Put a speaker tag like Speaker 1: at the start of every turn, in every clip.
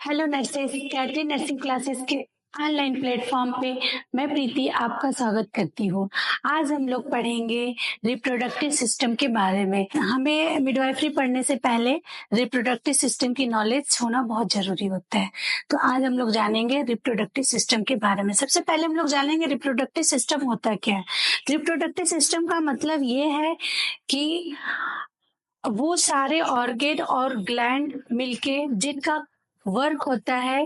Speaker 1: Hello nurses, cattery nursing classes के online platform पे मैं प्रीति आपका स्वागत करती हूँ। आज हम लोग पढ़ेंगे रिप्रोडक्टिव सिस्टम के बारे में। हमें मिडवाइफरी पढ़ने से पहले रिप्रोडक्टिव सिस्टम की नॉलेज होना बहुत जरूरी होता है। तो आज हम लोग जानेंगे रिप्रोडक्टिव सिस्टम के बारे में। सबसे पहले हम लोग जानेंगे रिप्रोडक्टिव सिस्टम होता क्या है। रिप्रोडक्टिव सिस्टम का मतलब ये है कि वो सारे ऑर्गेन और ग्लैंड मिलके जिनका वर्क होता है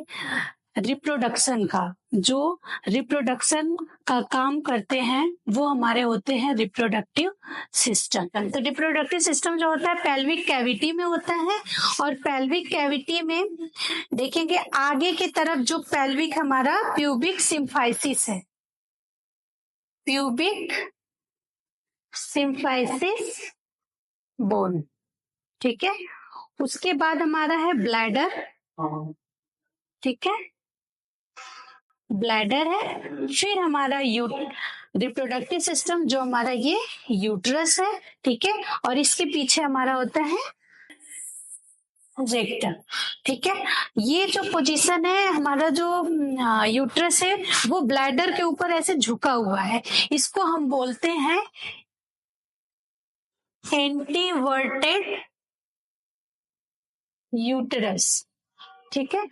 Speaker 1: रिप्रोडक्शन का, जो रिप्रोडक्शन का काम करते हैं वो हमारे होते हैं रिप्रोडक्टिव सिस्टम। तो रिप्रोडक्टिव सिस्टम जो होता है पेल्विक कैविटी में होता है, और पेल्विक कैविटी में देखेंगे आगे की तरफ जो पेल्विक हमारा प्यूबिक सिम्फाइसिस है, प्यूबिक सिम्फाइसिस बोन, ठीक है। उसके बाद हमारा है ब्लैडर, ठीक है, ब्लैडर है। फिर हमारा रिप्रोडक्टिव सिस्टम जो हमारा ये यूट्रस है, ठीक है, और इसके पीछे हमारा होता है रेक्टम, ठीक है। ये जो पोजीशन है हमारा जो यूट्रस है वो ब्लैडर के ऊपर ऐसे झुका हुआ है, इसको हम बोलते हैं एंटीवर्टेड यूटरस, ठीक है।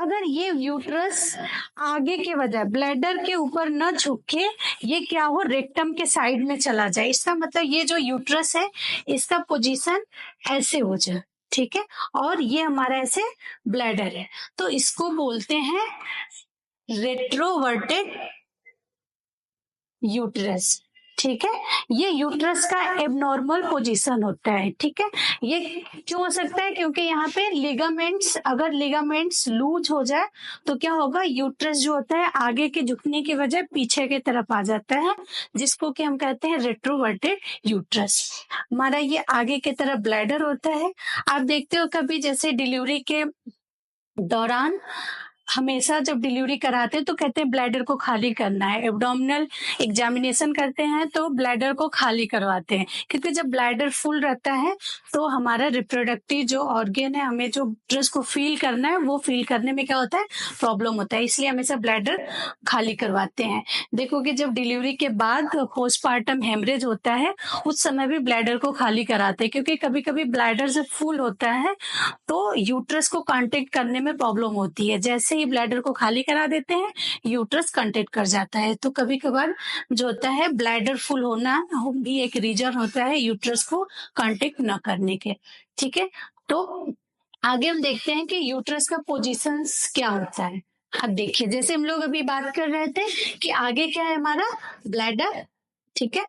Speaker 1: अगर ये यूट्रस आगे के बजाय ब्लैडर के ऊपर न झुक के ये क्या हो रेक्टम के साइड में चला जाए, इसका मतलब ये जो यूट्रस है इसका पोजीशन ऐसे हो जाए, ठीक है, और ये हमारा ऐसे ब्लैडर है, तो इसको बोलते हैं रेट्रोवर्टेड यूट्रस, ठीक है। ये यूट्रस का एबनॉर्मल पोजीशन होता है, ठीक है। ये क्यों हो सकता है? क्योंकि यहाँ पे लिगामेंट्स, अगर लिगामेंट्स लूज हो जाए तो क्या होगा, यूट्रस जो होता है आगे के झुकने की वजह पीछे की तरफ आ जाता है, जिसको कि हम कहते हैं रेट्रोवर्टेड यूट्रस। हमारा ये आगे की तरफ ब्लैडर होता है। आप देखते हो कभी जैसे डिलीवरी के दौरान हमेशा जब डिलीवरी कराते हैं तो कहते हैं ब्लैडर को खाली करना है, एब्डोमिनल एग्जामिनेशन करते हैं तो ब्लैडर को खाली करवाते हैं, क्योंकि जब ब्लैडर फुल रहता है तो हमारा रिप्रोडक्टिव जो ऑर्गेन है, हमें जो ड्रेस को फील करना है वो फील करने में क्या होता है, प्रॉब्लम होता है, इसलिए हमेशा ब्लैडर खाली करवाते हैं। देखो कि जब डिलीवरी के बाद पोस्टमार्टम हेमरेज होता है उस समय भी ब्लैडर को खाली कराते हैं, क्योंकि कभी कभी ब्लैडर जब फुल होता है तो यूट्रस को कांटेक्ट करने में प्रॉब्लम होती है। जैसे ही ब्लैडर को खाली करा देते हैं यूट्रस कांटेक्ट कर जाता है। तो कभी कभार जो होता है ब्लैडर फुल होना भी एक रीजन होता है यूट्रस को कांटेक्ट न करने के, ठीक है। तो आगे हम देखते हैं कि यूट्रस का पोजीशंस क्या होता है। अब देखिए जैसे हम लोग अभी बात कर रहे थे कि आगे क्या है हमारा ब्लैडर, ठीक है,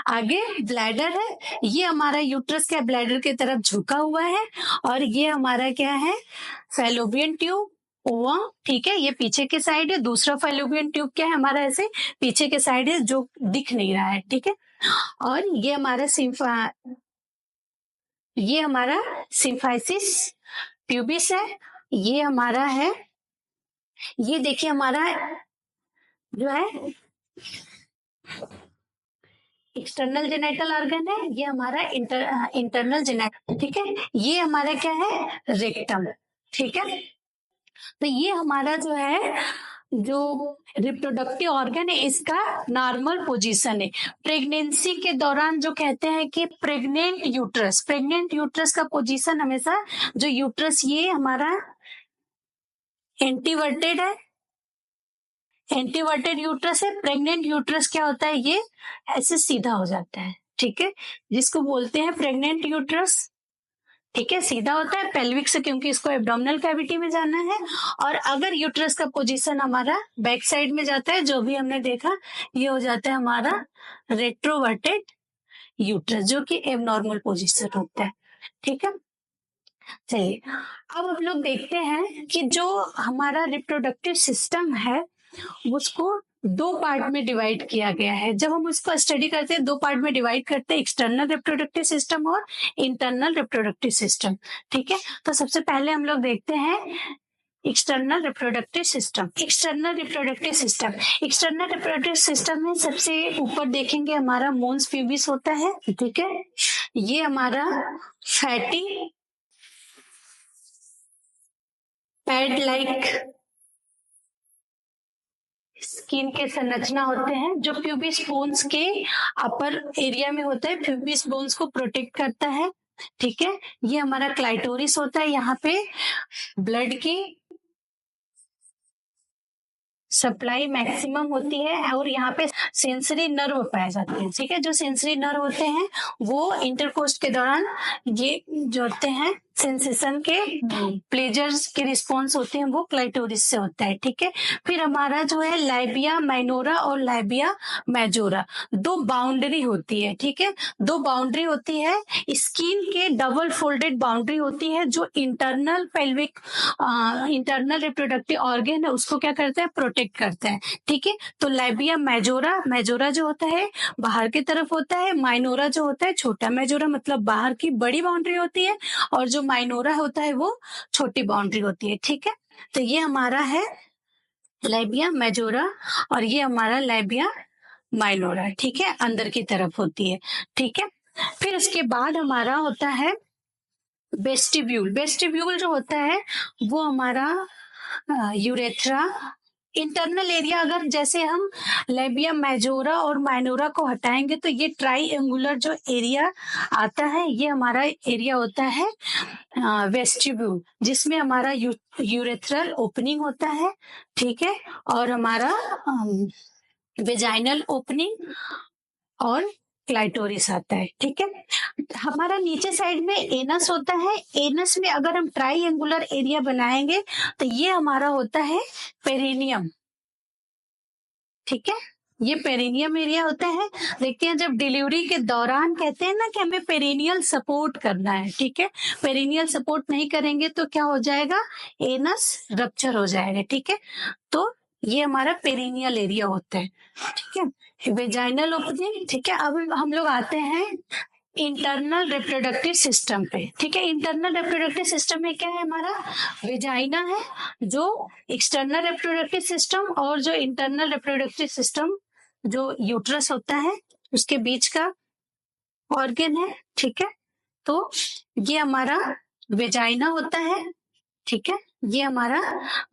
Speaker 1: आगे ब्लैडर है, ये हमारा यूट्रस क्या ब्लैडर की तरफ झुका हुआ है, और ये हमारा क्या है फैलोपियन ट्यूब ओवम, ठीक है, ये पीछे के साइड है। दूसरा फैलोपियन ट्यूब क्या है हमारा ऐसे पीछे के साइड है जो दिख नहीं रहा है, ठीक है। और ये हमारा सिम्फाइसिस ट्यूबिस है, ये हमारा है, ये देखिए हमारा जो है एक्सटर्नल जेनाइटल ऑर्गन है, ये हमारा इंटरनल जेनाइटल, ठीक है। ये हमारा क्या है रेक्टम, ठीक है। तो ये हमारा जो है जो रिप्रोडक्टिव ऑर्गन है इसका नॉर्मल पोजीशन है। प्रेगनेंसी के दौरान जो कहते हैं कि प्रेग्नेंट यूट्रस का पोजीशन हमेशा जो यूट्रस ये हमारा एंटीवर्टेड है, एंटीवर्टेड यूट्रस है। प्रेग्नेंट यूट्रस क्या होता है, ये ऐसे सीधा हो जाता है, ठीक है, जिसको बोलते हैं प्रेग्नेंट यूट्रस, ठीक है, सीधा होता है पेल्विक से क्योंकि इसको एब्डोमिनल कैविटी में जाना है। और अगर यूट्रस का पोजीशन हमारा बैक साइड में जाता है, जो भी हमने देखा, ये हो जाता है हमारा रेट्रोवर्टेड यूट्रस, जो कि एबनॉर्मल पोजीशन होता है, ठीक है। चलिए अब हम लोग देखते हैं कि जो हमारा रिप्रोडक्टिव सिस्टम है उसको दो पार्ट में डिवाइड किया गया है। जब हम उसको स्टडी करते हैं दो पार्ट में डिवाइड करते हैं, एक्सटर्नल रिप्रोडक्टिव सिस्टम और इंटरनल रिप्रोडक्टिव सिस्टम, ठीक है। तो सबसे पहले हम लोग देखते हैं external reproductive system. External reproductive system में सबसे ऊपर देखेंगे हमारा मोन्स प्यूबिस होता है, ठीक है। ये हमारा फैटी पैड लाइक स्किन के संरचना होते हैं जो प्यूबिस बोन्स के अपर एरिया में होता है, प्यूबिस बोन्स को प्रोटेक्ट करता है। ठीक है, ये हमारा क्लाइटोरिस होता है, यहाँ पे ब्लड की सप्लाई मैक्सिमम होती है और यहाँ पे सेंसरी नर्व पाए जाते हैं। ठीक है, जो सेंसरी नर्व होते हैं वो इंटरकोर्स के दौरान ये जो होते हैं सेंसेशन के प्लेजर्स के रिस्पॉन्स होते हैं वो क्लाइटोरिस से होता है। ठीक है, फिर हमारा जो है लाइबिया माइनोरा और लाइबिया मेजोरा, दो बाउंड्री होती है। ठीक है, दो बाउंड्री होती है, स्किन के डबल फोल्डेड बाउंड्री होती है जो internal pelvic internal reproductive organ है उसको क्या करता है, प्रोटेक्ट करता है। ठीक है, तो लाइबिया मेजोरा, मेजोरा जो होता है बाहर की तरफ होता है, माइनोरा जो होता है छोटा मेजोरा मतलब बाहर की बड़ी बाउंड्री होती है, और जो माइनोरा होता है वो छोटी बाउंड्री होती है। ठीक है, तो ये हमारा है लाइबिया मेजोरा और ये हमारा लाइबिया माइनोरा। ठीक है, अंदर की तरफ होती है। ठीक है, फिर उसके बाद हमारा होता है वेस्टिब्यूल। वेस्टिब्यूल जो होता है वो हमारा यूरेथ्रा इंटरनल एरिया, अगर जैसे हम लेबिया मेजोरा और माइनोरा को हटाएंगे तो ये ट्राइएंगुलर जो एरिया आता है ये हमारा एरिया होता है वेस्टिब्यूल, जिसमें हमारा यूरेथ्रल ओपनिंग होता है। ठीक है, और हमारा वेजाइनल ओपनिंग और क्लाइटोरिस आता है। ठीक है, हमारा नीचे साइड में एनस होता है, एनस में अगर हम ट्राइएंगुलर एरिया बनाएंगे तो ये हमारा होता है पेरिनियम। ठीक है, ये पेरिनियम एरिया होता है। देखते हैं जब डिलीवरी के दौरान कहते हैं ना कि हमें पेरिनियल सपोर्ट करना है। ठीक है, पेरिनियल सपोर्ट नहीं करेंगे तो क्या हो जाएगा, एनस रप्चर हो जाएगा। ठीक है, तो ये हमारा पेरिनियल एरिया होता है। ठीक है, वेजाइनल ओपनिंग। ठीक है, अब हम लोग आते हैं इंटरनल रिप्रोडक्टिव सिस्टम पे। ठीक है, इंटरनल रिप्रोडक्टिव सिस्टम में क्या है, हमारा वेजाइना है जो एक्सटर्नल रिप्रोडक्टिव सिस्टम, और जो इंटरनल रिप्रोडक्टिव सिस्टम जो यूट्रस होता है उसके बीच का ऑर्गन है। ठीक है, तो ये हमारा वेजाइना होता है। ठीक है, ये हमारा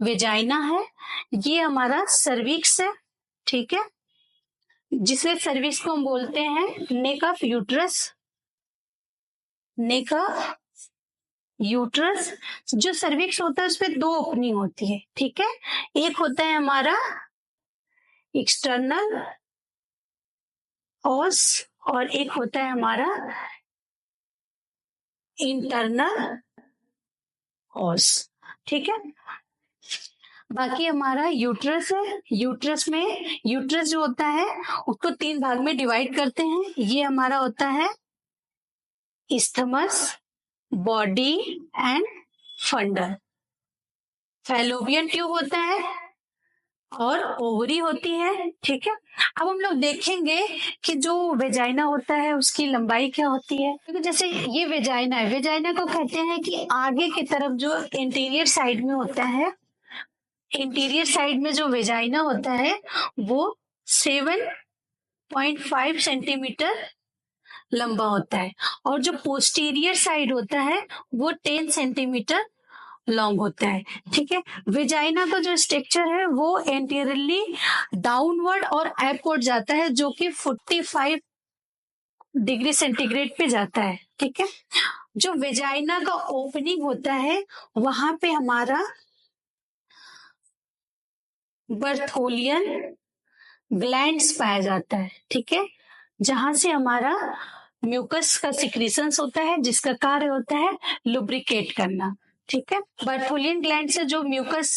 Speaker 1: वेजाइना है, ये हमारा सर्विक्स है। ठीक है, जिसमें सर्विक्स को हम बोलते हैं neck of uterus. Neck of uterus, जो सर्विक्स होता है उसपे दो ओपनिंग होती है। ठीक है, एक होता है हमारा एक्सटर्नल ओस और एक होता है हमारा इंटरनल ओस। ठीक है, बाकी हमारा यूट्रस है, यूट्रस में यूट्रस जो होता है उसको तीन भाग में डिवाइड करते हैं। ये हमारा होता है isthmus, body and फंडल। Fallopian tube होता है और ओवरी होती है। ठीक है, अब हम लोग देखेंगे कि जो वेजाइना होता है उसकी लंबाई क्या होती है। क्योंकि जैसे ये वेजाइना है, वेजाइना को कहते हैं कि आगे की तरफ जो इंटीरियर साइड में होता है, इंटीरियर साइड में जो वेजाइना होता है वो 7.5 सेंटीमीटर लंबा होता है, और जो पोस्टीरियर साइड होता है वो 10 सेंटीमीटर लॉन्ग होता है। ठीक है, वेजाइना का जो स्ट्रक्चर है वो एंटीरियरली डाउनवर्ड और अपवर्ड जाता है, जो कि 45 डिग्री सेंटीग्रेड पे जाता है। ठीक है, जो वेजाइना का ओपनिंग होता है वहां पे हमारा बर्थोलियन ग्लैंड्स पाया जाता है। ठीक है, जहां से हमारा म्यूकस का सिक्रीशंस होता है जिसका कार्य होता है लुब्रिकेट करना। ठीक है, बर्थोलियन ग्लैंड से जो म्यूकस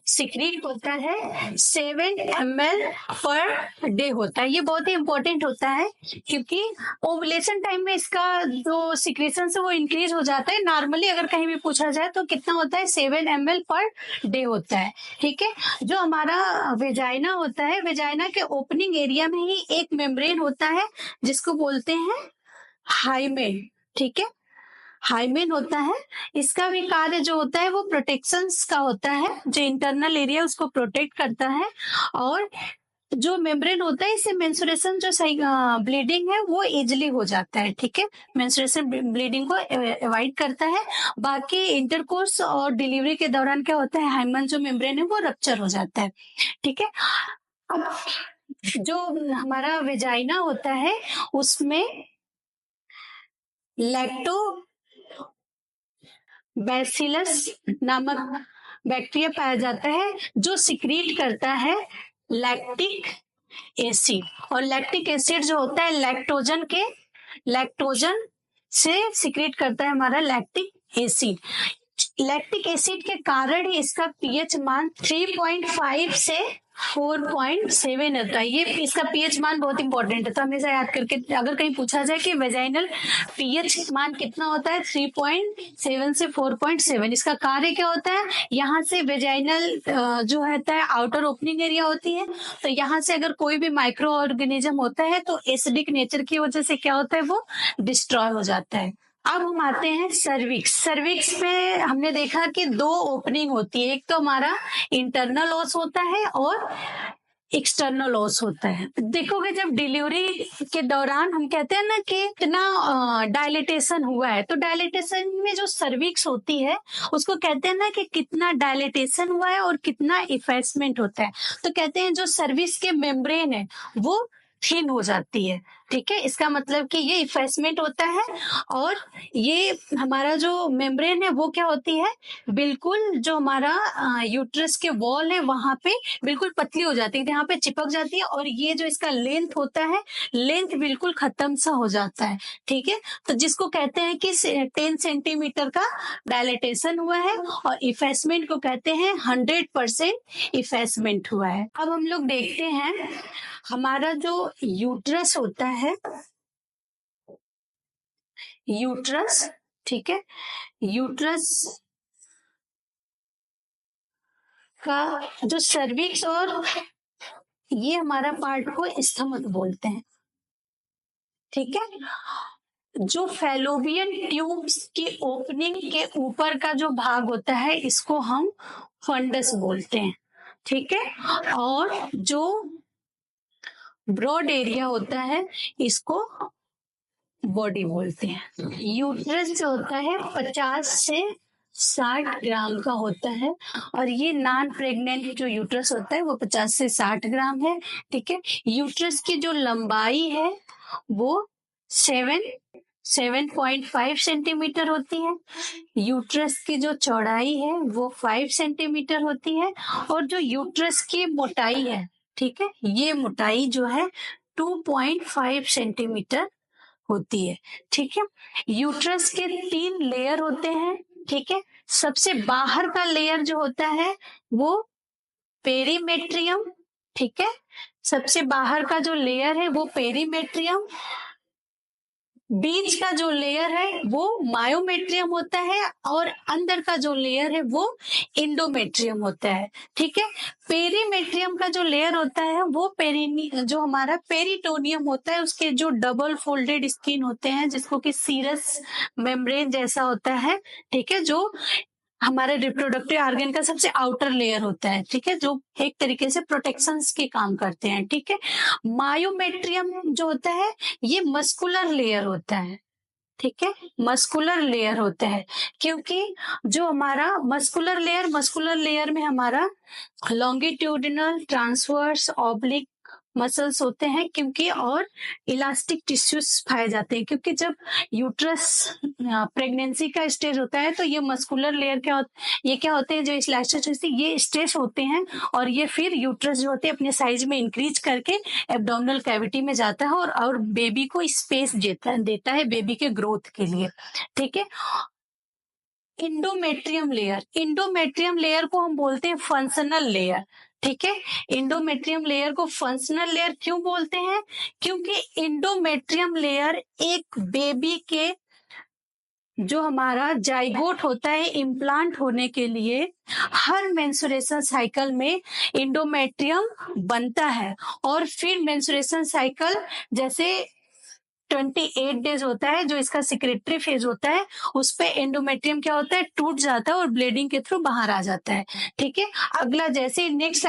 Speaker 1: सिक्रीट होता है 7 ml पर डे होता है। ये बहुत ही इंपॉर्टेंट होता है क्योंकि ओवुलेशन टाइम में इसका जो सिक्रीशन है वो इंक्रीज हो जाता है। नॉर्मली अगर कहीं भी पूछा जाए तो कितना होता है, 7 ml पर डे होता है। ठीक है, जो हमारा वेजाइना होता है, वेजाइना के ओपनिंग एरिया में ही एक मेम्ब्रेन होता है जिसको बोलते हैं हाइमेन। ठीक है, हाइमेन होता है, इसका भी कार्य जो होता है वो प्रोटेक्शन का होता है, जो इंटरनल एरिया उसको प्रोटेक्ट करता है और जो मेम्ब्रेन होता है इससे मेंस्ट्रुएशन जो सही ब्लीडिंग है वो इजिली हो जाता है, ठीक है, मेंस्ट्रुएशन ब्लीडिंग को अवॉइड करता है। बाकी इंटरकोर्स और डिलीवरी के दौरान क्या होता है, हाइमन जो मेम्ब्रेन है वो रप्चर हो जाता है, ठीक है। अब जो हमारा वेजाइना होता है उसमें लैक्टो बैसिलस नामक बैक्टीरिया पाया जाता है जो सिक्रीट करता है लैक्टिक एसिड, और लैक्टिक एसिड जो होता है लैक्टोजन से सिक्रीट करता है हमारा लैक्टिक एसिड। लैक्टिक एसिड के कारण ही इसका पीएच मान 3.5 से 4.7 होता है। ये इसका पीएच मान बहुत इंपॉर्टेंट है, तो हमेशा याद करके, अगर कहीं पूछा जाए कि वेजाइनल पीएच मान कितना होता है 3.7 से 4.7, इसका कार्य क्या होता है, यहाँ से वेजाइनल जो होता है आउटर ओपनिंग एरिया होती है, तो यहाँ से अगर कोई भी माइक्रो ऑर्गेनिज्म होता है तो एसिडिक नेचर की वजह से क्या होता है, वो डिस्ट्रॉय हो जाता है। अब हम आते हैं सर्विक्स। सर्विक्स में हमने देखा कि 2 ओपनिंग होती है, एक तो हमारा इंटरनल ओस होता है और एक्सटर्नल ओस होता है। देखोगे जब डिलीवरी के दौरान हम कहते हैं ना कि इतना डायलिटेशन हुआ है, तो डायलिटेशन में जो सर्विक्स होती है उसको कहते हैं ना कि कितना डायलिटेशन हुआ है और कितना इफेसमेंट होता है, तो कहते हैं जो सर्विक्स के मेम्ब्रेन है वो थिन हो जाती है, ठीक है, इसका मतलब कि ये इफेसमेंट होता है। और ये हमारा जो मेम्ब्रेन है वो क्या होती है, बिल्कुल जो हमारा यूट्रस के वॉल है वहां पे बिल्कुल पतली हो जाती है, यहाँ पे चिपक जाती है, और ये जो इसका लेंथ होता है, लेंथ बिल्कुल खत्म सा हो जाता है, ठीक है, तो जिसको कहते हैं कि 10 सेंटीमीटर का डायलेटेशन हुआ है, और इफेसमेंट को कहते हैं 100% इफेसमेंट हुआ है। अब हम लोग देखते हैं हमारा जो यूट्रस होता है, यूट्रस, ठीक है, यूट्रस का जो सर्विक्स और ये हमारा पार्ट को स्थमक बोलते हैं, ठीक है। जो फेलोपियन ट्यूब्स की ओपनिंग के ऊपर का जो भाग होता है इसको हम फंडस बोलते हैं, ठीक है, और जो ब्रॉड एरिया होता है इसको बॉडी बोलते हैं। यूट्रस जो होता है 50 से 60 ग्राम का होता है, और ये नॉन प्रेग्नेंट जो यूट्रस होता है वो 50 से 60 ग्राम है, ठीक है। यूट्रस की जो लंबाई है वो 7.5 सेंटीमीटर होती है, यूट्रस की जो चौड़ाई है वो 5 सेंटीमीटर होती है, और जो यूट्रस की मोटाई है, ठीक है, ये मोटाई जो है 2.5 सेंटीमीटर होती है, ठीक है। यूट्रस के 3 लेयर होते हैं, ठीक है, सबसे बाहर का लेयर जो होता है वो पेरीमेट्रियम, ठीक है, सबसे बाहर का जो लेयर है वो पेरीमेट्रियम, बीच का जो लेयर है वो मायोमेट्रियम होता है, और अंदर का जो लेयर है वो इंडोमेट्रियम होता है, ठीक है। पेरीमेट्रियम का जो लेयर होता है वो जो हमारा पेरिटोनियम होता है, उसके जो डबल फोल्डेड स्किन होते हैं जिसको कि सीरस मेम्ब्रेन जैसा होता है, ठीक है, जो हमारे रिप्रोडक्टिव ऑर्गन का सबसे आउटर लेयर होता है, ठीक है, जो एक तरीके से प्रोटेक्शन के काम करते हैं, ठीक है। मायोमेट्रियम जो होता है ये मस्कुलर लेयर होता है, ठीक है, मस्कुलर लेयर होता है, क्योंकि जो हमारा मस्कुलर लेयर में हमारा लॉन्गिट्यूडिनल, ट्रांसवर्स, ऑब्लिक मसल्स होते हैं, क्योंकि और इलास्टिक टिश्यूज पाए जाते हैं, क्योंकि जब यूट्रस प्रेगनेंसी का स्टेज होता है तो ये मस्कुलर लेयर क्या होते हैं, जो इलास्टिक ये स्ट्रेस होते हैं, और ये फिर यूट्रस जो होते हैं अपने साइज में इंक्रीज करके एब्डोमिनल कैविटी में जाता है, और बेबी को स्पेस देता है बेबी के ग्रोथ के लिए, ठीक है। इंडोमेट्रियम लेयर को हम बोलते हैं फंक्शनल लेयर, ठीक है। इंडोमेट्रियम लेयर को फंक्शनल लेयर क्यों बोलते हैं, क्योंकि इंडोमेट्रियम लेयर एक बेबी के जो हमारा जाइगोट होता है इम्प्लांट होने के लिए हर मेंस्ट्रुएशन साइकिल में इंडोमेट्रियम बनता है, और फिर मेंस्ट्रुएशन साइकिल जैसे 28 डेज होता है जो इसका सिक्रेटरी फेज होता है, उस पे एंडोमेट्रियम क्या होता है, टूट जाता है और ब्लीडिंग के थ्रू बाहर आ जाता है। ठीक है, अगला जैसे नेक्स्ट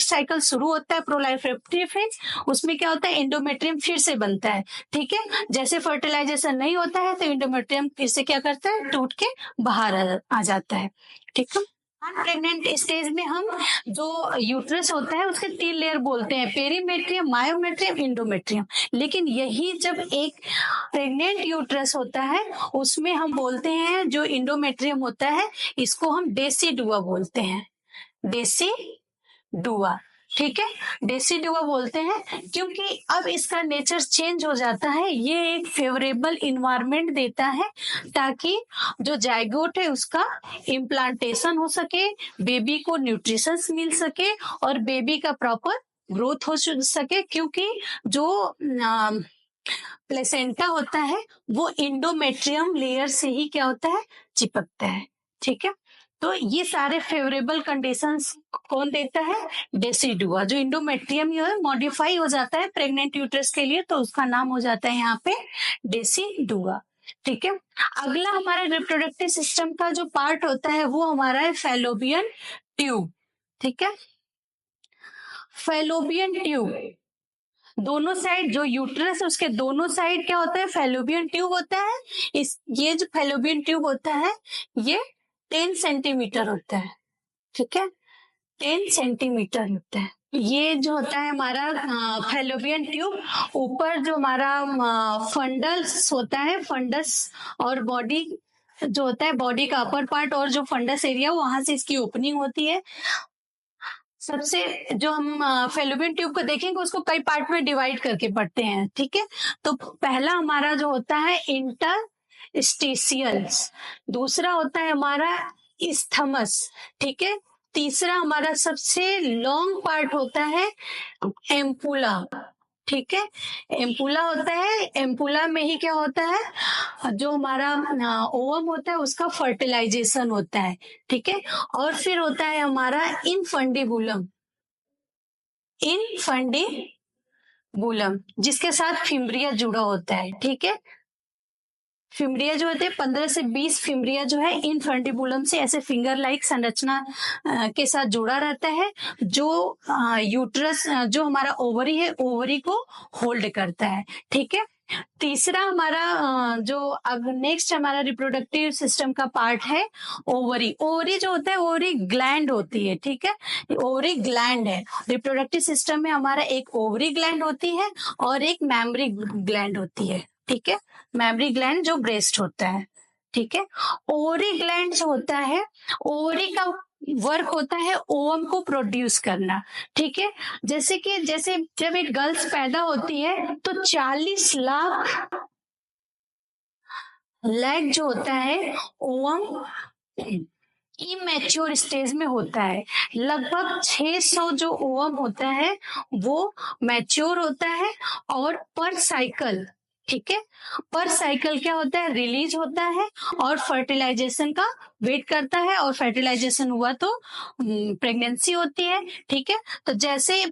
Speaker 1: साइकिल शुरू होता है प्रोलाइफरेटिव फेज, उसमें क्या होता है, एंडोमेट्रियम फिर से बनता है। ठीक है, जैसे फर्टिलाइजेशन नहीं होता है तो एंडोमेट्रियम फिर से क्या करता है, टूट के बाहर आ जाता है। ठीक है, प्रेग्नेंट स्टेज में हम जो यूट्रस होता है उसके 3 लेयर बोलते हैं, पेरीमेट्रियम, मायोमेट्रियम, इंडोमेट्रियम। लेकिन यही जब एक प्रेग्नेंट यूट्रस होता है उसमें हम बोलते हैं जो इंडोमेट्रियम होता है इसको हम डेसिडुआ बोलते हैं, डेसिडुआ। ठीक है, डेसिडुआ बोलते हैं क्योंकि अब इसका नेचर चेंज हो जाता है, ये एक फेवरेबल इन्वायरमेंट देता है ताकि जो जाइगोट है उसका इम्प्लांटेशन हो सके, बेबी को न्यूट्रिशंस मिल सके और बेबी का प्रॉपर ग्रोथ हो सके, क्योंकि जो प्लेसेंटा होता है वो इंडोमेट्रियम लेयर से ही क्या होता है, चिपकता है। ठीक है, तो ये सारे फेवरेबल कंडीशंस कौन देता है, डेसिडुआ। जो इंडोमेट्रियम मॉडिफाई हो जाता है प्रेग्नेंट यूट्रस के लिए तो उसका नाम हो जाता है यहाँ पे डेसिडुआ। ठीक है, अगला हमारे रिप्रोडक्टिव सिस्टम का जो पार्ट होता है वो हमारा है फैलोपियन ट्यूब। ठीक है, फैलोपियन ट्यूब दोनों साइड, जो यूट्रस है उसके दोनों साइड क्या होता है, फैलोपियन ट्यूब होता है। ये जो फैलोपियन ट्यूब होता है ये 10 सेंटीमीटर होता है। ठीक है, 10 सेंटीमीटर होता है। ये जो होता है हमारा फैलोपियन ट्यूब, ऊपर जो हमारा फंडस होता है, फंडस और बॉडी जो होता है, बॉडी का अपर पार्ट और जो फंडस एरिया वहां से इसकी ओपनिंग होती है। सबसे जो हम फैलोपियन ट्यूब को देखेंगे उसको कई पार्ट में डिवाइड करके पढ़ते हैं। ठीक है, तो पहला हमारा जो होता है इंटरस्टिशियल्स, दूसरा होता है हमारा इस्थमस। ठीक है, तीसरा हमारा सबसे लॉन्ग पार्ट होता है एम्पुला। ठीक है, एम्पुला होता है, एम्पुला में ही क्या होता है, जो हमारा ओवम होता है उसका फर्टिलाइजेशन होता है। ठीक है, और फिर होता है हमारा इनफंडिबुलम, इनफंडिबुलम जिसके साथ फिम्ब्रिया जुड़ा होता है। ठीक है, फिम्ब्रिया जो होते हैं 15 से 20 फिम्ब्रिया जो है इनफंडिबुलम से ऐसे फिंगर लाइक संरचना के साथ जुड़ा रहता है, जो यूट्रस जो हमारा ओवरी है, ओवरी को होल्ड करता है। ठीक है, तीसरा हमारा जो अब नेक्स्ट हमारा रिप्रोडक्टिव सिस्टम का पार्ट है ओवरी। ओवरी जो होता है ओवरी ग्लैंड होती है। ठीक है, ओवरी ग्लैंड है। रिप्रोडक्टिव सिस्टम में हमारा एक ओवरी ग्लैंड होती है और एक मैमरी ग्लैंड होती है। ठीक है, मैमरी ग्लैंड जो ब्रेस्ट होता है। ठीक है, ओवरी ग्लैंड जो होता है, ओवरी का वर्क होता है ओवम को प्रोड्यूस करना। ठीक है, जैसे जब एक गर्ल्स पैदा होती है तो 40 लाख लैग जो होता है ओवम इमेच्योर स्टेज में होता है। लगभग 600 जो ओवम होता है वो मैच्योर होता है और पर साइकिल, ठीक है, पर साइकिल क्या होता है, रिलीज होता है और फर्टिलाइजेशन का वेट करता है, और फर्टिलाइजेशन हुआ तो प्रेगनेंसी होती है। ठीक है, तो जैसे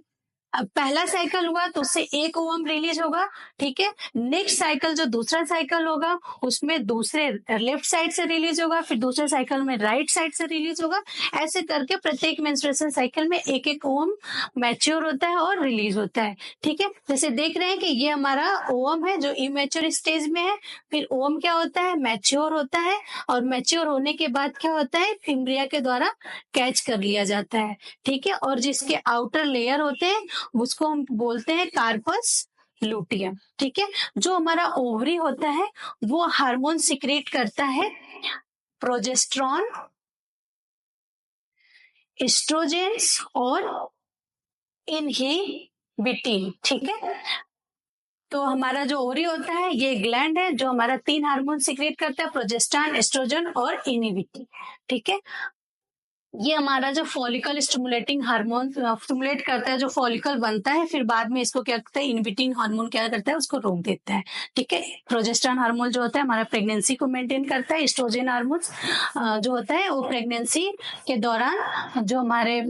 Speaker 1: पहला साइकिल हुआ तो उससे एक ओवम रिलीज होगा। ठीक है, नेक्स्ट साइकिल जो दूसरा साइकिल होगा उसमें दूसरे लेफ्ट साइड से रिलीज होगा, फिर दूसरे साइकिल में राइट साइड से रिलीज होगा। ऐसे करके प्रत्येक मेंस्ट्रुएशन साइकिल में एक एक ओवम मैच्योर होता है और रिलीज होता है। ठीक है, जैसे देख रहे हैं कि ये हमारा ओवम है जो इमेच्योर स्टेज में है, फिर ओवम क्या होता है, मैच्योर होता है, और मैच्योर होने के बाद क्या होता है, फिम्ब्रिया के द्वारा कैच कर लिया जाता है। ठीक है, और जिसके आउटर लेयर होते हैं उसको हम बोलते हैं कार्पस लूटियम। ठीक है, जो हमारा ओवरी होता है वो हार्मोन सिक्रेट करता है, प्रोजेस्टेरॉन, एस्ट्रोजेंस और इनहिबिटिन। ठीक है, तो हमारा जो ओवरी होता है ये ग्लैंड है जो हमारा 3 हार्मोन सिक्रेट करता है, प्रोजेस्टेरॉन, एस्ट्रोजन और इनहिबिटिन। ठीक है, ये हमारा जो फॉलिकल स्टिमुलेटिंग हार्मोन स्टिमुलेट करता है, जो फॉलिकल बनता है, फिर बाद में इसको क्या करता है, इनहिबिटिंग हार्मोन क्या करता है, उसको रोक देता है। ठीक है, प्रोजेस्टेरॉन हार्मोन जो होता है हमारा प्रेगनेंसी को मेंटेन करता है, एस्ट्रोजन हार्मोन जो होता है वो प्रेगनेंसी के दौरान जो हमारे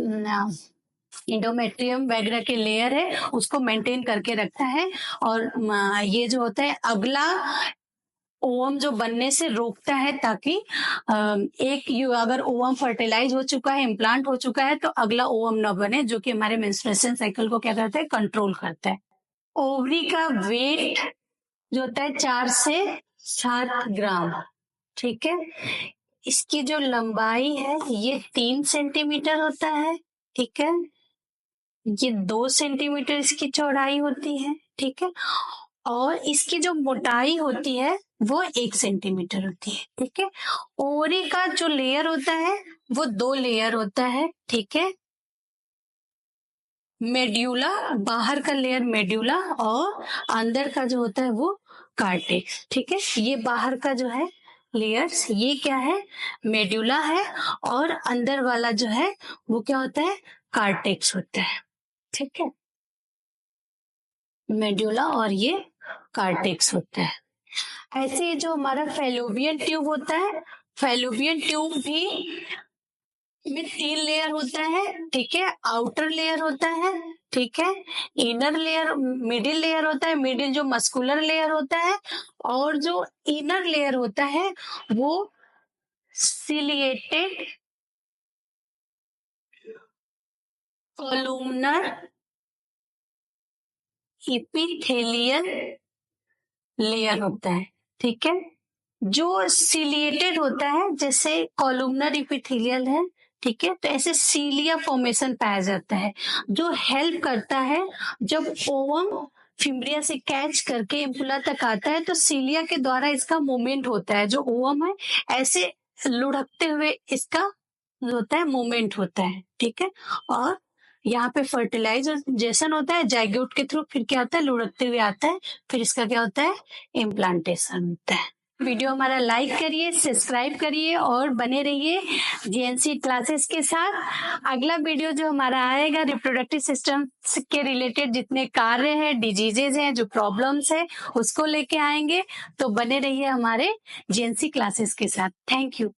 Speaker 1: इंडोमेट्रियम वगैरह के लेयर है उसको मेंटेन करके रखता है। और ये जो होता है अगला ओवम जो बनने से रोकता है, ताकि अगर ओवम फर्टिलाइज हो चुका है, इम्प्लांट हो चुका है, तो अगला ओवम न बने, जो कि हमारे मेंस्ट्रुएशन साइकिल को क्या करता है, कंट्रोल करता है। ओवरी का वेट जो होता है 4 से 7 ग्राम, ठीक है। इसकी जो लंबाई है ये 3 सेंटीमीटर होता है, ठीक है। ये 2 सेंटीमीटर इसकी चौड़ाई होती है, ठीक है। और इसकी जो मोटाई होती है वो 1 सेंटीमीटर होती है, ठीक है। ओवरी का जो लेयर होता है वो 2 लेयर होता है, ठीक है। मेड्यूला, बाहर का लेयर मेड्यूला, और अंदर का जो होता है वो कार्टेक्स, ठीक है। ये बाहर का जो है लेयर्स, ये क्या है, मेड्यूला है, और अंदर वाला जो है वो क्या होता है, कार्टेक्स होता है, ठीक है। मेड्यूला और ये कार्टेक्स होता है। ऐसे ही जो हमारा फेलोपियन ट्यूब होता है, फेलोपियन ट्यूब भी में 3 लेयर होता है, ठीक है। आउटर लेयर होता है, ठीक है। इनर लेयर, मिडिल लेयर होता है, मिडिल जो मस्कुलर लेयर होता है, और जो इनर लेयर होता है वो सिलिएटेड कॉलुमनर इपिथेलियल लेयर होता है, ठीक है। जो सिलिएटेड होता है, जैसे कॉलुमनर इपिथेलियल है, ठीक है, तो ऐसे सीलिया फॉर्मेशन पाया जाता है, जो हेल्प करता है जब ओवम फिम्ब्रिया से कैच करके इम्पुला तक आता है, तो सीलिया के द्वारा इसका मूवमेंट होता है, जो ओवम है ऐसे लुढ़कते हुए इसका होता है, मूवमेंट होता है, ठीक है। और यहाँ पे फर्टिलाइजेशन होता है जाइगोट के थ्रू, फिर क्या होता है, लुढ़कते हुए आता है, फिर इसका क्या होता है, इम्प्लांटेशन होता है। वीडियो हमारा लाइक करिए, सब्सक्राइब करिए और बने रहिए जीएनसी क्लासेस के साथ। अगला वीडियो जो हमारा आएगा रिप्रोडक्टिव सिस्टम के रिलेटेड जितने कार्य हैं, डिजीजेज हैं, जो प्रॉब्लम्स है, उसको लेके आएंगे। तो बने रहिए हमारे जीएनसी क्लासेस के साथ। Thank you.